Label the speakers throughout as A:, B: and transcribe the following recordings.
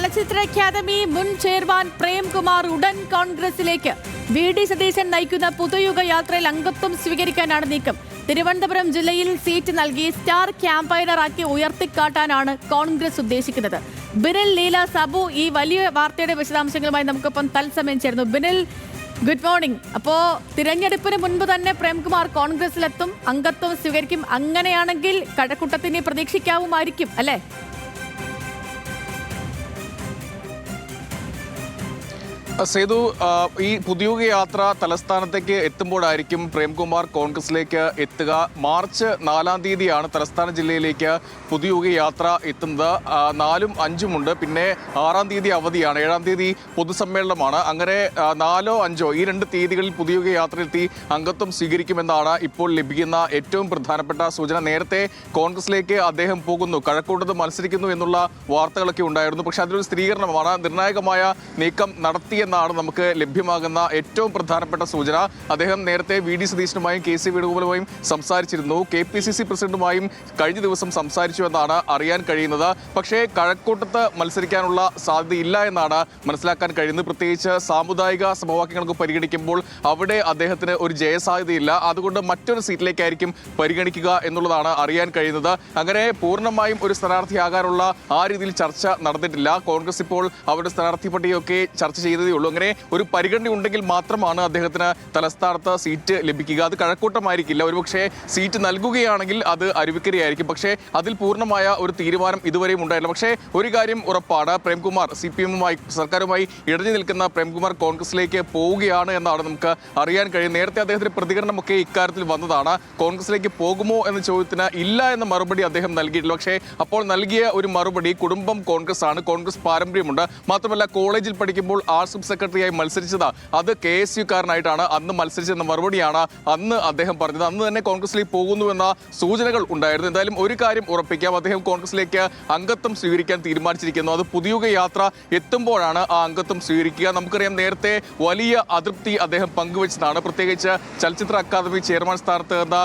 A: ചലച്ചിത്ര അക്കാദമി മുൻ ചെയർമാൻ പ്രേംകുമാർ ഉടൻ കോൺഗ്രസിലേക്ക്. വി.ഡി. സതീശൻ നയിക്കുന്ന പുതുയുഗ യാത്രയിൽ അംഗത്വം സ്വീകരിക്കാനാണ് നീക്കം. തിരുവനന്തപുരം ജില്ലയിൽ സീറ്റ് നൽകി സ്റ്റാർ ക്യാമ്പയിനറാക്കി ഉയർത്തിക്കാട്ടാനാണ് കോൺഗ്രസ് ഉദ്ദേശിക്കുന്നത്. ബിനിൽ, ലീല, സബു ഈ വലിയ വാർത്തയുടെ വിശദാംശങ്ങളുമായി നമുക്കൊപ്പം തത്സമയം ചേർന്നു. Binil, good morning. അപ്പോ തിരഞ്ഞെടുപ്പിന് മുൻപ് തന്നെ പ്രേംകുമാർ കോൺഗ്രസിലെത്തും, അംഗത്വം സ്വീകരിക്കും. അങ്ങനെയാണെങ്കിൽ കഴക്കൂട്ടത്തിനെ പ്രതീക്ഷിക്കാവുമായിരിക്കും അല്ലേ?
B: സേതു, ഈ പുതുയുഗ യാത്ര തലസ്ഥാനത്തേക്ക് എത്തുമ്പോഴായിരിക്കും പ്രേംകുമാർ കോൺഗ്രസിലേക്ക് എത്തുക. മാർച്ച് 4-ാം തീയതിയാണ് തലസ്ഥാന ജില്ലയിലേക്ക് പുതുയുഗ യാത്ര എത്തുന്നത്. 4ഉം 5ഉം ഉണ്ട്, പിന്നെ 6-ാം തീയതി അവധിയാണ്, 7-ാം തീയതി പൊതുസമ്മേളനമാണ്. അങ്ങനെ 4ഓ 5ഓ ഈ 2 തീയതികളിൽ പുതുയുഗ യാത്രയെത്തി അംഗത്വം സ്വീകരിക്കുമെന്നാണ് ഇപ്പോൾ ലഭിക്കുന്ന ഏറ്റവും പ്രധാനപ്പെട്ട സൂചന. നേരത്തെ കോൺഗ്രസിലേക്ക് അദ്ദേഹം പോകുന്നു, കഴക്കൂട്ടത്ത് മത്സരിക്കുന്നു എന്നുള്ള വാർത്തകളൊക്കെ ഉണ്ടായിരുന്നു. പക്ഷേ അതിലൊരു സ്ഥിരീകരണമാണ്, നിർണായകമായ നീക്കം നടത്തിയെന്നാണ് നമുക്ക് ലഭ്യമാകുന്ന ഏറ്റവും പ്രധാനപ്പെട്ട സൂചന. അദ്ദേഹം നേരത്തെ വി.ഡി. സതീശനുമായും കെ.സി. വേണുഗോപാലുമായും സംസാരിച്ചിരുന്നു, കെ.പി.സി.സി. പ്രസിഡന്റുമായും കഴിഞ്ഞ ദിവസം സംസാരിച്ചു എന്നാണ് അറിയാൻ കഴിയുന്നത്. പക്ഷേ കഴക്കൂട്ടത്ത് മത്സരിക്കാനുള്ള സാധ്യതയില്ല എന്നാണ് മനസ്സിലാക്കാൻ കഴിയുന്നത്. പ്രത്യേകിച്ച് സാമുദായിക സമവാക്യങ്ങൾക്ക് പരിഗണിക്കുമ്പോൾ അവിടെ അദ്ദേഹത്തിന് ഒരു ജയസാധ്യതയില്ല. അതുകൊണ്ട് മറ്റൊരു സീറ്റിലേക്കായിരിക്കും പരിഗണിക്കുക എന്നുള്ളതാണ് അറിയാൻ കഴിയുന്നത്. അങ്ങനെ പൂർണ്ണമായും ഒരു സ്ഥാനാർത്ഥിയാകാനുള്ള ആ രീതിയിൽ ചർച്ച നടന്നിട്ടില്ല. കോൺഗ്രസ് ഇപ്പോൾ അവരുടെ സ്ഥാനാർത്ഥി പട്ടികയൊക്കെ ചർച്ച ചെയ്തതേ ഉള്ളൂ. അങ്ങനെ ഒരു പരിഗണന ഉണ്ടെങ്കിൽ മാത്രമാണ് അദ്ദേഹത്തിന് തലസ്ഥാനത്ത് സീറ്റ് ലഭിക്കുക. അത് കഴക്കൂട്ടമായിരിക്കില്ല. ഒരുപക്ഷെ സീറ്റ് നൽകുകയാണെങ്കിൽ അത് അരുവിക്കരയായിരിക്കും. പക്ഷേ അതിൽ പൂർണ്ണമായ ഒരു തീരുമാനം ഇതുവരെയും ഉണ്ടായില്ല. പക്ഷേ ഒരു കാര്യം ഉറപ്പാണ്, പ്രേംകുമാർ CPM-മായി സർക്കാരുമായി ഇടഞ്ഞു നിൽക്കുന്ന പ്രേംകുമാർ കോൺഗ്രസിലേക്ക് പോവുകയാണ് എന്നാണ് നമുക്ക് അറിയാൻ കഴിയും. നേരത്തെ അദ്ദേഹത്തിന്റെ പ്രതികരണമൊക്കെ ഇക്കാര്യത്തിൽ വന്നതാണ്. കോൺഗ്രസിലേക്ക് പോകുമോ എന്ന ചോദ്യത്തിന് ഇല്ല എന്ന മറുപടി അദ്ദേഹം നൽകിയിട്ടില്ല. പക്ഷേ അപ്പോൾ നൽകിയ ഒരു മറുപടി കുടുംബം കോൺഗ്രസ് ആണ്, കോൺഗ്രസ് പാരമ്പര്യമുണ്ട്, മാത്രമല്ല കോളേജിൽ പഠിക്കുമ്പോൾ ആർട്സ് സെക്രട്ടറിയായി മത്സരിച്ചത് അത് KSU-കാരനായിട്ടാണ് അന്ന് മത്സരിച്ചെന്ന മറുപടിയാണ് അന്ന് അദ്ദേഹം പറഞ്ഞത്. അന്ന് തന്നെ കോൺഗ്രസിലേക്ക് പോകുന്നുവെന്ന സൂചനകൾ ഉണ്ടായിരുന്നു. എന്തായാലും ഒരു കാര്യം ഉറപ്പിക്കാം, അദ്ദേഹം കോൺഗ്രസിലേക്ക് അംഗത്വം സ്വീകരിക്കാൻ തീരുമാനിച്ചിരിക്കുന്നു. അത് പുതുയുഗ യാത്ര എത്തുമ്പോഴാണ് ആ അംഗത്വം സ്വീകരിക്കുക. നമുക്കറിയാം, നേരത്തെ വലിയ അതൃപ്തി അദ്ദേഹം പങ്കുവച്ചതാണ്. പ്രത്യേകിച്ച് ചലച്ചിത്ര അക്കാദമി ചെയർമാൻ സ്ഥാനത്ത് നിന്ന്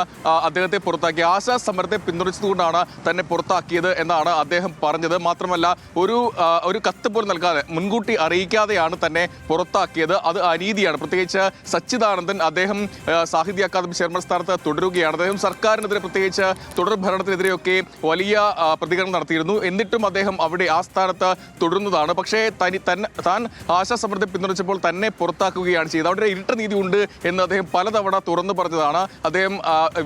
B: അദ്ദേഹത്തെ പുറത്താക്കി, ആശാ സമരത്തെ പിന്തുണച്ചതുകൊണ്ടാണ് തന്നെ പുറത്താക്കിയത് എന്നാണ് അദ്ദേഹം പറഞ്ഞത്. മാത്രമല്ല ഒരു കത്ത് പോലും നൽകാതെ, മുൻകൂട്ടി അറിയിക്കാതെയാണ് തന്നെ പുറത്താക്കിയത്. അത് അനീതിയാണ്. പ്രത്യേകിച്ച് സച്ചിദാനന്ദൻ, അദ്ദേഹം സാഹിത്യ അക്കാദമി ചെയർമാൻ സ്ഥാനത്ത് തുടരുകയാണ്. അദ്ദേഹം സർക്കാരിനെതിരെ, പ്രത്യേകിച്ച് തുടർ ഭരണത്തിനെതിരെയൊക്കെ വലിയ പ്രതികരണം നടത്തിയിരുന്നു. എന്നിട്ടും അദ്ദേഹം അവിടെ ആ സ്ഥാനത്ത് തുടരുന്നതാണ്. പക്ഷേ താൻ ആശാ സമരത്തെ പിന്തുണച്ചപ്പോൾ തന്നെ പുറത്താക്കുകയാണ് ചെയ്തത്. അവിടെ ഇരുട്ട നീതി ഉണ്ട് എന്ന് അദ്ദേഹം പലതവണ തുറന്നു പറഞ്ഞതാണ്. അദ്ദേഹം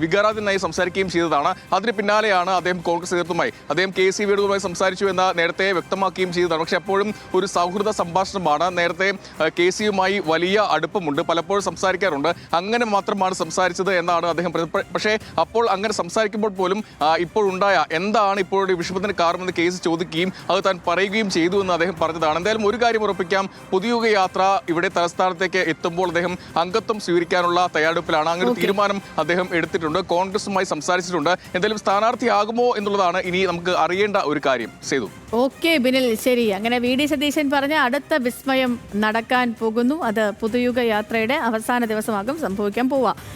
B: വികാരാധീനായി സംസാരിക്കുകയും ചെയ്തതാണ്. അതിന് പിന്നാലെയാണ് അദ്ദേഹം കോൺഗ്രസ് നേതൃത്വമായി, അദ്ദേഹം കെ.സി. വേണുഗോപാലുമായി സംസാരിച്ചു എന്ന് നേരത്തെ വ്യക്തമാക്കുകയും ചെയ്തതാണ്. പക്ഷേ അപ്പോഴും ഒരു സൗഹൃദ സംഭാഷണമാണ്. നേരത്തെ KSU-യുമായി വലിയ അടുപ്പമുണ്ട്, പലപ്പോഴും സംസാരിക്കാറുണ്ട്, അങ്ങനെ മാത്രമാണ് സംസാരിച്ചത് എന്നാണ് അദ്ദേഹം പറഞ്ഞത്. പക്ഷേ അപ്പോൾ അങ്ങനെ സംസാരിക്കുമ്പോൾ പോലും ഇപ്പോഴുണ്ടായ എന്താണ് ഇപ്പോഴുടെ വിഷമത്തിന് കാരണമെന്ന് കേസ് ചോദിക്കുകയും അത് താൻ പറയുകയും ചെയ്തു എന്ന് അദ്ദേഹം പറഞ്ഞതാണ്. എന്തായാലും ഒരു കാര്യം ഉറപ്പിക്കാം, പുതുയുഗ യാത്ര ഇവിടെ തലസ്ഥാനത്തേക്ക് എത്തുമ്പോൾ അദ്ദേഹം അംഗത്വം സ്വീകരിക്കാനുള്ള തയ്യാറെടുപ്പിലാണ്. അങ്ങനെ തീരുമാനം അദ്ദേഹം എടുത്തിട്ടുണ്ട്, കോൺഗ്രസുമായി സംസാരിച്ചിട്ടുണ്ട്. എന്തായാലും സ്ഥാനാർത്ഥിയാകുമോ എന്നുള്ളതാണ് ഇനി നമുക്ക് അറിയേണ്ട ഒരു കാര്യം. സേതു.
A: ഓക്കെ ബിനിൽ, ശരി. അങ്ങനെ വി.ഡി. സതീശൻ പറഞ്ഞ അടുത്ത വിസ്മയം നടക്കാൻ പോകുന്നു. അത് പുതുയുഗ യാത്രയുടെ അവസാന ദിവസമാകും സംഭവിക്കാൻ പോവുക.